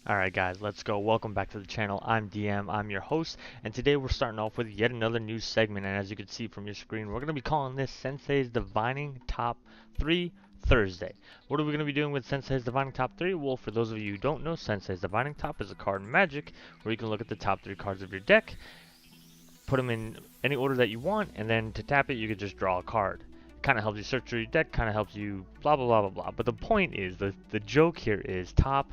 Alright guys, let's go. Welcome back to the channel. I'm DM, I'm your host, and today we're starting off with yet another new segment, and as you can see from your screen, we're going to be calling this Sensei's Divining Top 3 Thursday. What are we going to be doing with Sensei's Divining Top 3? Well, for those of you who don't know, Sensei's Divining Top is a card in Magic where you can look at the top 3 cards of your deck, put them in any order that you want, and then to tap it, you can just draw a card. Kind of helps you search through your deck, kind of helps you blah blah blah blah blah. But the point is, the joke here is top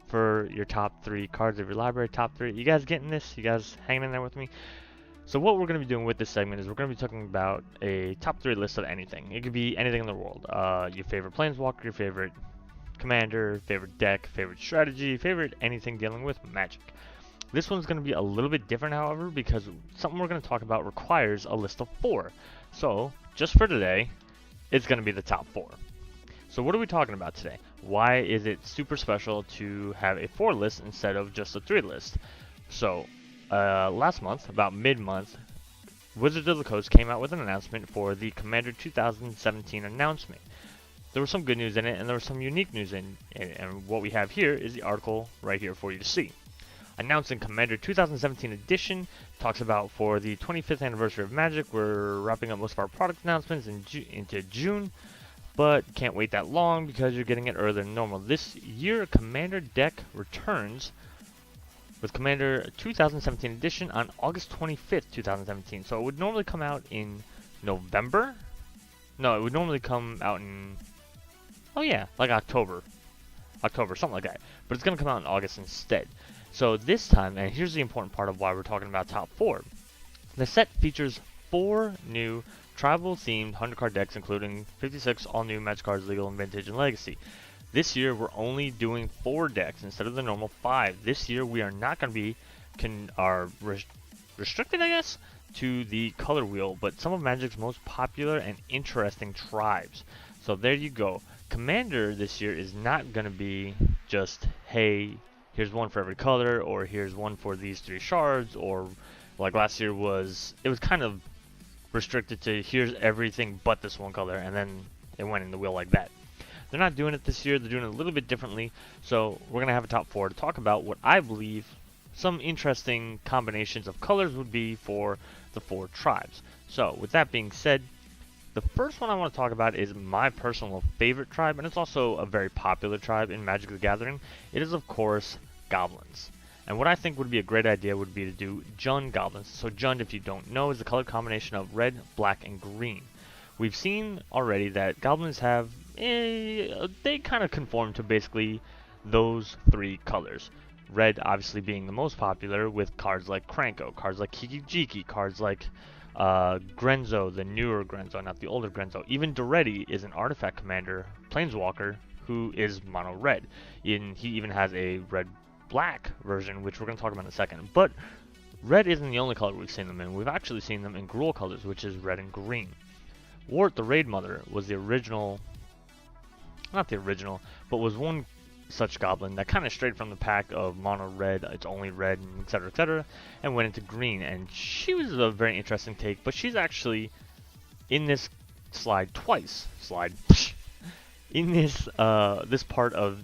for your top 3 cards of your library, top 3. You guys getting this? You guys hanging in there with me? So what we're going to be doing with this segment is we're going to be talking about a top 3 list of anything. It could be anything in the world. Your favorite planeswalker, your favorite commander, favorite deck, favorite strategy, favorite anything dealing with Magic. This one's going to be a little bit different, however, because something we're going to talk about requires a list of 4. So, just for today, it's going to be the top 4. So what are we talking about today? Why is it super special to have a 4 list instead of just a 3 list? So, last month, about mid-month, Wizards of the Coast came out with an announcement for the Commander 2017 announcement. There was some good news in it, and there was some unique news in it, and what we have here is the article right here for you to see. Announcing Commander 2017 edition, talks about for the 25th anniversary of Magic, we're wrapping up most of our product announcements into June, but can't wait that long because you're getting it earlier than normal. This year, Commander deck returns with Commander 2017 edition on August 25th, 2017. So it would normally come out in November? No, it would normally come out in, oh yeah, like October, something like that. But it's going to come out in August instead. So this time, and here's the important part of why we're talking about top 4. The set features 4 new tribal-themed 100-card decks, including 56 all-new Magic cards, Legal and Vintage and Legacy. This year, we're only doing 4 decks instead of the normal 5. This year, we are not going to be restricted, I guess, to the color wheel, but some of Magic's most popular and interesting tribes. So there you go. Commander this year is not going to be just, hey, here's one for every color, or here's one for these 3 shards, or like last year it was kind of restricted to here's everything but this one color, and then it went in the wheel like that. They're not doing it this year, they're doing it a little bit differently, so we're going to have a top 4 to talk about what I believe some interesting combinations of colors would be for the 4 tribes. So with that being said, the first one I want to talk about is my personal favorite tribe, and it's also a very popular tribe in Magic the Gathering. It is, of course, Goblins. And what I think would be a great idea would be to do Jund Goblins. So Jund, if you don't know, is a color combination of red, black, and green. We've seen already that Goblins have, they kind of conform to basically those 3 colors. Red obviously being the most popular with cards like Kranko, cards like Kiki-Jiki, cards like Grenzo, the newer Grenzo, not the older Grenzo. Even Doretti is an artifact commander, planeswalker, who is mono red. He even has a red-black version, which we're going to talk about in a second. But red isn't the only color we've seen them in. We've actually seen them in Gruul colors, which is red and green. Wart the Raid Mother was the original, not the original, but was one such goblin that kind of strayed from the pack of mono red, it's only red, and etc., and went into green. And she was a very interesting take, but she's actually in this slide twice. In this this part of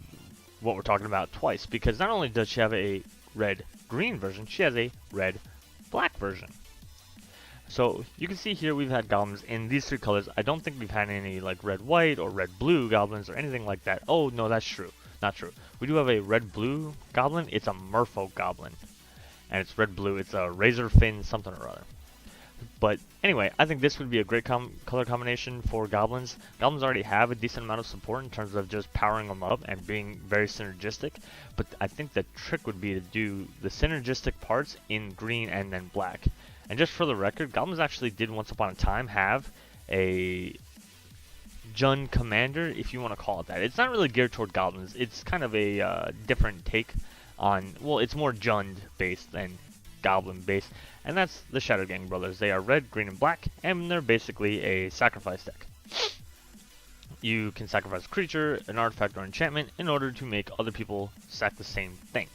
what we're talking about twice, because not only does she have a red-green version, she has a red-black version. So you can see here we've had goblins in these 3 colors. I don't think we've had any like red-white or red-blue goblins or anything like that. Oh no, that's true. Not true. We do have a red-blue goblin. It's a Merfolk goblin. And it's red-blue. It's a Razor Fin something or other. But anyway, I think this would be a great color combination for goblins. Goblins already have a decent amount of support in terms of just powering them up and being very synergistic. But I think the trick would be to do the synergistic parts in green and then black. And just for the record, goblins actually did once upon a time have a Jund Commander, if you want to call it that. It's not really geared toward goblins. It's kind of a different take on, well, it's more Jund based than goblin based, and that's the Shadow Gang Brothers. They are red, green, and black, and they're basically a sacrifice deck. You can sacrifice a creature, an artifact, or enchantment in order to make other people sack the same thing.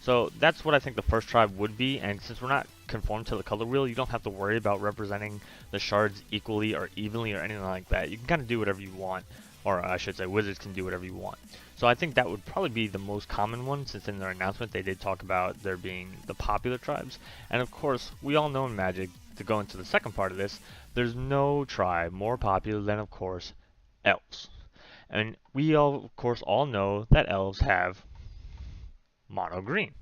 So that's what I think the first tribe would be, and since we're not conformed to the color wheel, you don't have to worry about representing the shards equally or evenly or anything like that. You can kind of do whatever you want or I should say wizards can do whatever you want. So I think that would probably be the most common one, since in their announcement they did talk about there being the popular tribes. And of course, we all know in Magic, to go into the second part of this, there's no tribe more popular than, of course, elves. And we all, of course, all know that elves have mono green.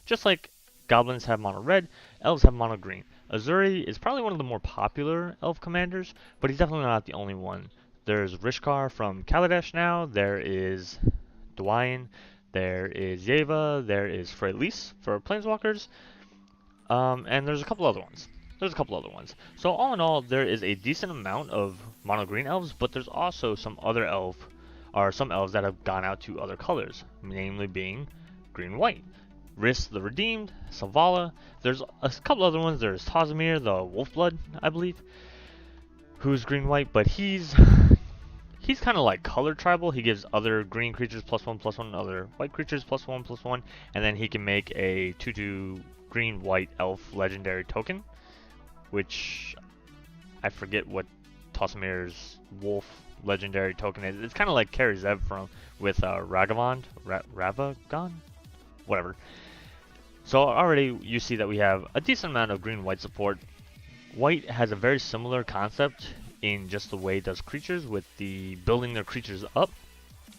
Just like goblins have mono red, elves have mono green. Azuri is probably one of the more popular elf commanders, but he's definitely not the only one. There's Rishkar from Kaladesh now, there is Dwayne, there is Yeva, there is Freylis for Planeswalkers, and there's a couple other ones. So all in all, there is a decent amount of mono green elves, but there's also some elves that have gone out to other colors, namely being green white. Riss the Redeemed, Savala. There's a couple other ones. There's Tazmir, the Wolfblood, I believe, who's green white, but he's kind of like color tribal. He gives other green creatures +1/+1, other white creatures +1/+1, and then he can make a 2/2 green white elf legendary token, which I forget what Tazmir's wolf legendary token is. It's kind of like Kari Zev with Ragavan, Ravagon, whatever. So already you see that we have a decent amount of green-white support. White has a very similar concept in just the way it does creatures, with the building their creatures up.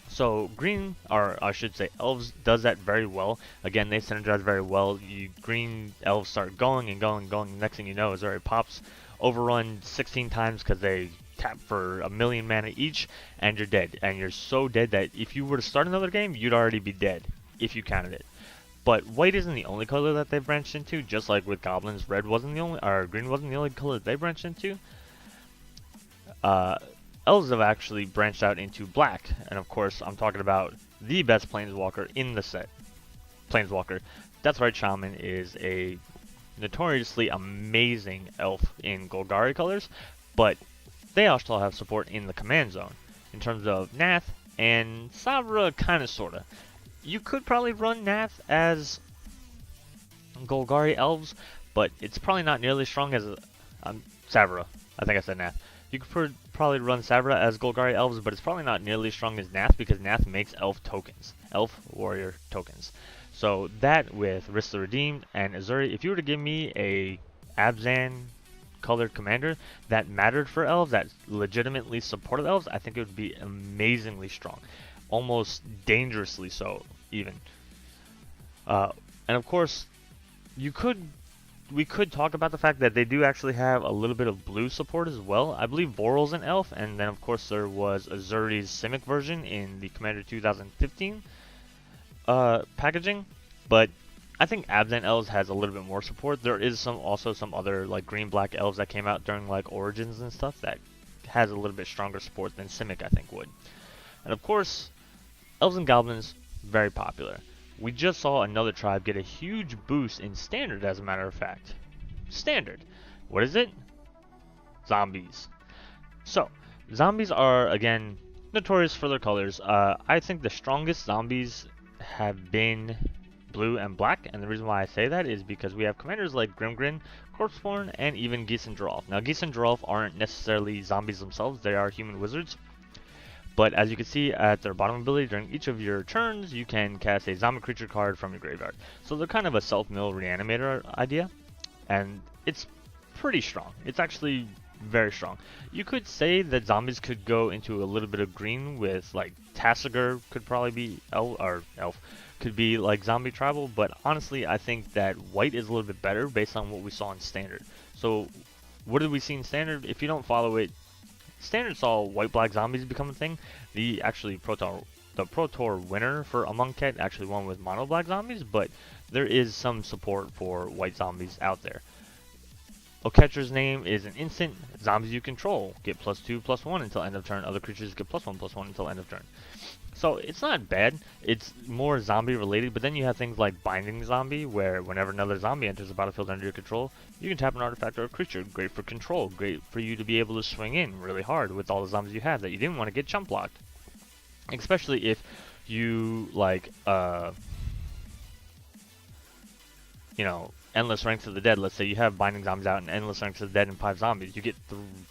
So green, or I should say elves, does that very well. Again, they synergize very well. Green elves start going and going and going. Next thing you know, Azuri pops, overrun 16 times because they tap for 1,000,000 mana each, and you're dead. And you're so dead that if you were to start another game, you'd already be dead if you counted it. But white isn't the only color that they've branched into, just like with goblins, green wasn't the only color that they branched into. Elves have actually branched out into black, and of course, I'm talking about the best planeswalker in the set. Planeswalker. That's right, Shaman is a notoriously amazing elf in Golgari colors, but they also have support in the command zone in terms of Nath and Savra, kinda sorta. You could probably run Nath as Golgari elves, but it's probably not nearly as strong as Savra. I think I said Nath. You could probably run Savra as Golgari elves, but it's probably not nearly as strong as Nath, because Nath makes elf tokens, elf warrior tokens. So that with Riss the Redeemed and Azuri, if you were to give me a Abzan colored commander that mattered for elves, that legitimately supported elves, I think it would be amazingly strong. Almost dangerously so, even. And of course, we could talk about the fact that they do actually have a little bit of blue support as well. I believe Voral's an elf, and then of course there was Azuri's Simic version in the Commander 2015 packaging. But I think Abzan Elves has a little bit more support. There is also some other like green-black elves that came out during like Origins and stuff that has a little bit stronger support than Simic, I think, would. And of course, elves and goblins, very popular. We just saw another tribe get a huge boost in Standard, as a matter of fact. Standard. What is it? Zombies. So, zombies are, again, notorious for their colors. I think the strongest zombies have been blue and black, and the reason why I say that is because we have commanders like Grimgrin, Corpseborn, and even Geese and Giralf. Now, Geese and Giralf aren't necessarily zombies themselves, they are human wizards. But as you can see at their bottom ability, during each of your turns, you can cast a zombie creature card from your graveyard. So they're kind of a self-mill reanimator idea, and it's pretty strong. It's actually very strong. You could say that zombies could go into a little bit of green with, like, Tassiger could probably be elf, could be like zombie tribal, but honestly, I think that white is a little bit better based on what we saw in Standard. So what did we see in Standard? If you don't follow it, Standard saw white-black zombies become a thing. The Pro Tour winner for Amonkhet actually won with mono-black zombies, but there is some support for white zombies out there. Oketcher's name is an instant. Zombies you control get +2/+1 until end of turn. Other creatures get +1/+1 until end of turn. So it's not bad. It's more zombie related, but then you have things like Binding Zombie, where whenever another zombie enters the battlefield under your control, you can tap an artifact or a creature. Great for control. Great for you to be able to swing in really hard with all the zombies you have that you didn't want to get chump blocked. Especially if you like, Endless Ranks of the Dead. Let's say you have Binding Zombies out and Endless Ranks of the Dead and 5 zombies. You get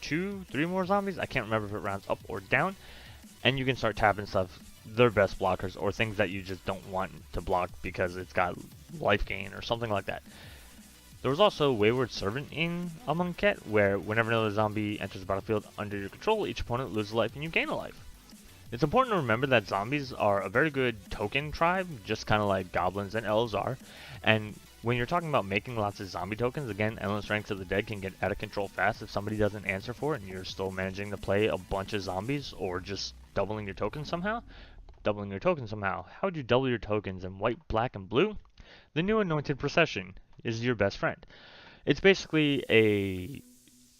2, 3 more zombies. I can't remember if it rounds up or down. and you can start tapping stuff, their best blockers, or things that you just don't want to block because it's got life gain or something like that. There was also Wayward Servant in Amonkhet, where whenever another zombie enters the battlefield under your control, each opponent loses a life and you gain a life. It's important to remember that zombies are a very good token tribe, just kind of like goblins and elves are. And when you're talking about making lots of zombie tokens, again, Endless Ranks of the Dead can get out of control fast if somebody doesn't answer for it and you're still managing to play a bunch of zombies or just doubling your tokens somehow. How would you double your tokens in white, black, and blue? The new Anointed Procession is your best friend. It's basically a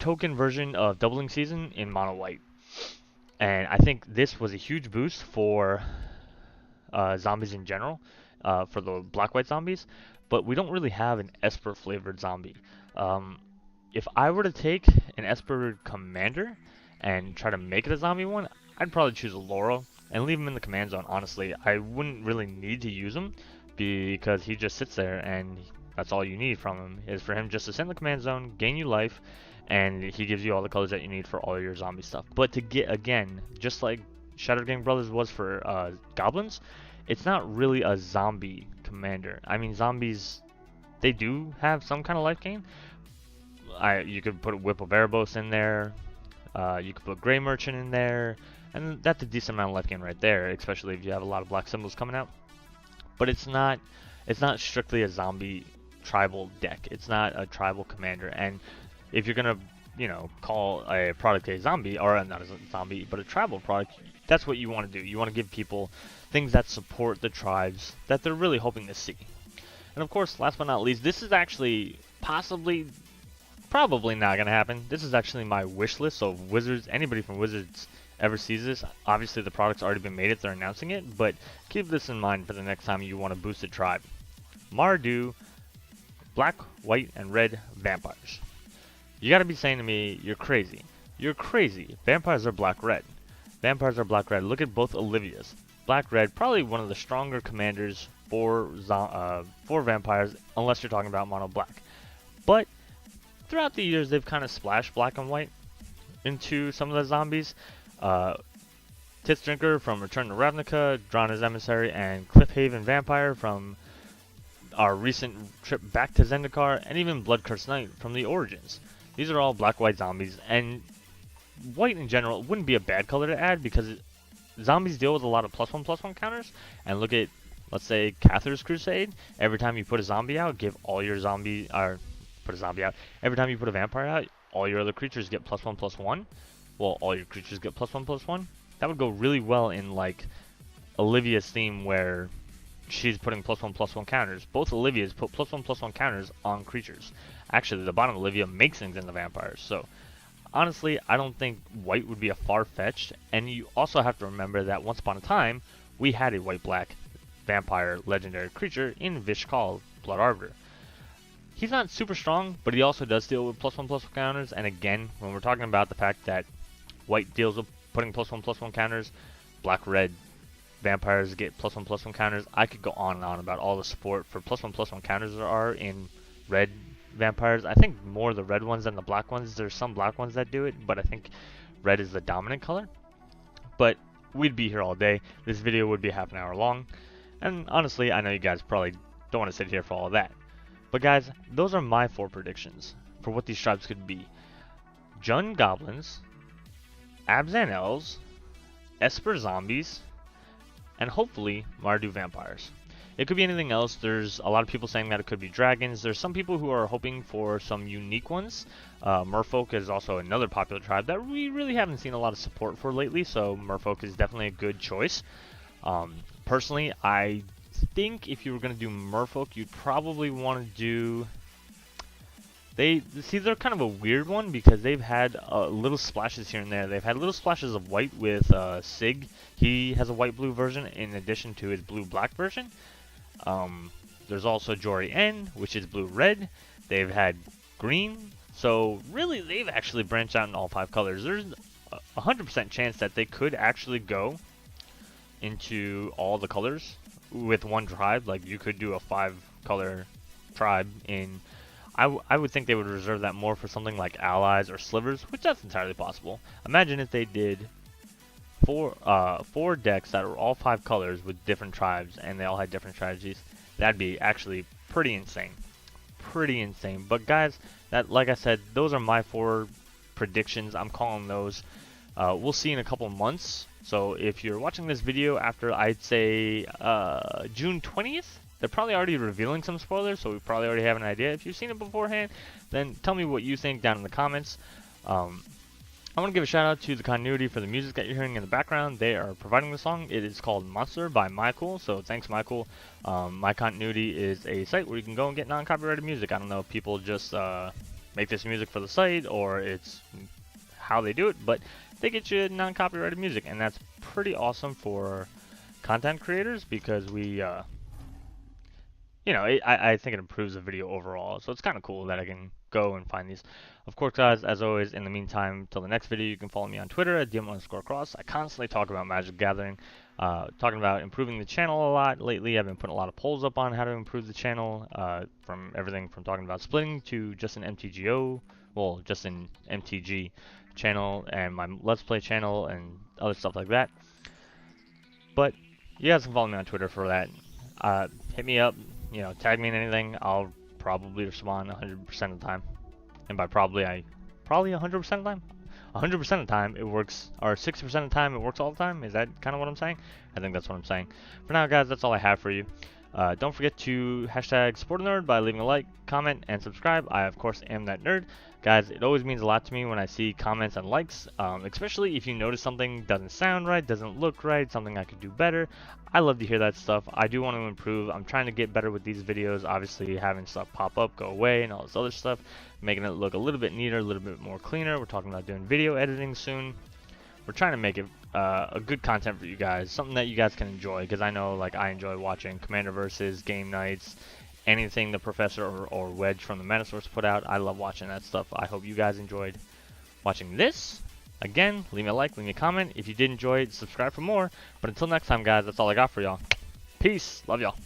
token version of Doubling Season in mono white. And I think this was a huge boost for zombies in general, for the black-white zombies, but we don't really have an Esper flavored zombie. If I were to take an Esper commander and try to make it a zombie one, I'd probably choose a Laurel and leave him in the command zone. Honestly, I wouldn't really need to use him because he just sits there and that's all you need from him is for him just to sit in the command zone, gain you life, and he gives you all the colors that you need for all your zombie stuff. But to get, again, just like Shattered Gang Brothers was for goblins, it's not really a zombie commander. I mean, zombies, they do have some kind of life gain. You could put a Whip of Erebos in there. You could put Grey Merchant in there. And that's a decent amount of life gain right there, especially if you have a lot of black symbols coming out. But it's not strictly a zombie tribal deck. It's not a tribal commander. And if you're gonna, call a product a zombie, or not a zombie, but a tribal product, that's what you want to do. You want to give people things that support the tribes that they're really hoping to see. And of course, last but not least, this is actually probably not gonna happen. This is actually my wish list. So if Wizards, anybody from Wizards ever sees this, obviously the product's already been made if they're announcing it, but keep this in mind for the next time you want to boost a tribe. Mardu, black, white, and red vampires. You gotta be saying to me, you're crazy. You're crazy. Vampires are black-red. Vampires are black-red. Look at both Olivia's. Black-red, probably one of the stronger commanders for vampires, unless you're talking about mono-black. But throughout the years, they've kind of splashed black and white into some of the zombies. Tits Drinker from Return to Ravnica, Drana's Emissary, and Cliffhaven Vampire from our recent trip back to Zendikar, and even Bloodcurse Knight from the Origins. These are all black-white zombies, and white in general wouldn't be a bad color to add because zombies deal with a lot of +1/+1 counters. And look at, let's say, Cather's Crusade. Every time you put a zombie out, give all your zombie, or put a zombie out. Every time you put a vampire out, all your other creatures get +1/+1. Well, all your creatures get +1/+1. That would go really well in like Olivia's theme where she's putting +1/+1 counters. Both Olivia's put +1/+1 counters on creatures. Actually, the bottom Olivia makes things in the vampires. So honestly, I don't think white would be a far-fetched. And you also have to remember that once upon a time, we had a white-black vampire legendary creature in Vishkal, Blood Arbiter. He's not super strong, but he also does deal with +1/+1 counters. And again, when we're talking about the fact that white deals with putting +1/+1 counters, black-red vampires get +1/+1 counters, I could go on and on about all the support for +1/+1 counters there are in red vampires. I think more the red ones than the black ones. There's some black ones that do it, but I think red is the dominant color. But we'd be here all day. This video would be half an hour long. And honestly, I know you guys probably don't want to sit here for all of that. But guys, those are my 4 predictions for what these tribes could be. Jund Goblins, Abzan Elves, Esper Zombies, and hopefully Mardu Vampires. It could be anything else. There's a lot of people saying that it could be dragons. There's some people who are hoping for some unique ones. Merfolk is also another popular tribe that we really haven't seen a lot of support for lately, so Merfolk is definitely a good choice. Personally, I think if you were going to do Merfolk, you'd probably want to do... they're kind of a weird one because they've had little splashes here and there. They've had little splashes of white with Sig. He has a white-blue version in addition to his blue-black version. There's also Jory N, which is blue-red. They've had green. So really, they've actually branched out in all 5 colors. There's a 100% chance that they could actually go into all the colors with one tribe. Like you could do a 5-color tribe in... I would think they would reserve that more for something like Allies or Slivers, which that's entirely possible. Imagine if they did four decks that are all 5 colors with different tribes, and they all had different strategies. That'd be actually pretty insane. Pretty insane. But guys, that, like I said, those are my 4 predictions. I'm calling those. We'll see in a couple months. So if you're watching this video after, I'd say June 20th, they're probably already revealing some spoilers, so we probably already have an idea. If you've seen it beforehand, then tell me what you think down in the comments. I want to give a shout out to the Continuity for the music that you're hearing in the background. They are providing the song. It is called Monster by Michael, so thanks Michael. My Continuity is a site where you can go and get non-copyrighted music. I don't know if people just make this music for the site or it's how they do it, but they get you non-copyrighted music, and that's pretty awesome for content creators because we, you know, I think it improves the video overall, so it's kind of cool that I can go and find these. Of course, guys, as always, in the meantime, till the next video, you can follow me on Twitter at DM_cross. I constantly talk about Magic the Gathering, talking about improving the channel a lot lately. I've been putting a lot of polls up on how to improve the channel, from everything from talking about splitting to just an MTGO, well, just an MTG channel and my Let's Play channel and other stuff like that. But you guys can follow me on Twitter for that. Hit me up, you know, tag me in anything. I'll probably respond 100% of the time. And by probably 100% of the time? 100% of the time it works, or 60% of the time it works all the time? Is that kind of what I'm saying? I think that's what I'm saying. For now, guys, that's all I have for you. Don't forget to hashtag support a nerd by leaving a like, comment, and subscribe. I, of course, am that nerd. Guys, it always means a lot to me when I see comments and likes, especially if you notice something doesn't sound right, doesn't look right, something I could do better. I love to hear that stuff. I do want to improve. I'm trying to get better with these videos, obviously having stuff pop up, go away, and all this other stuff, making it look a little bit neater, a little bit more cleaner. We're talking about doing video editing soon. We're trying to make it a good content for you guys, something that you guys can enjoy, because I know, like, I enjoy watching Commander Versus, game nights, anything the Professor or Wedge from the Metasource put out. I love watching that stuff. I hope you guys enjoyed watching this. Again, leave me a like, leave me a comment. If you did enjoy it, subscribe for more. But until next time, guys, that's all I got for y'all. Peace. Love y'all.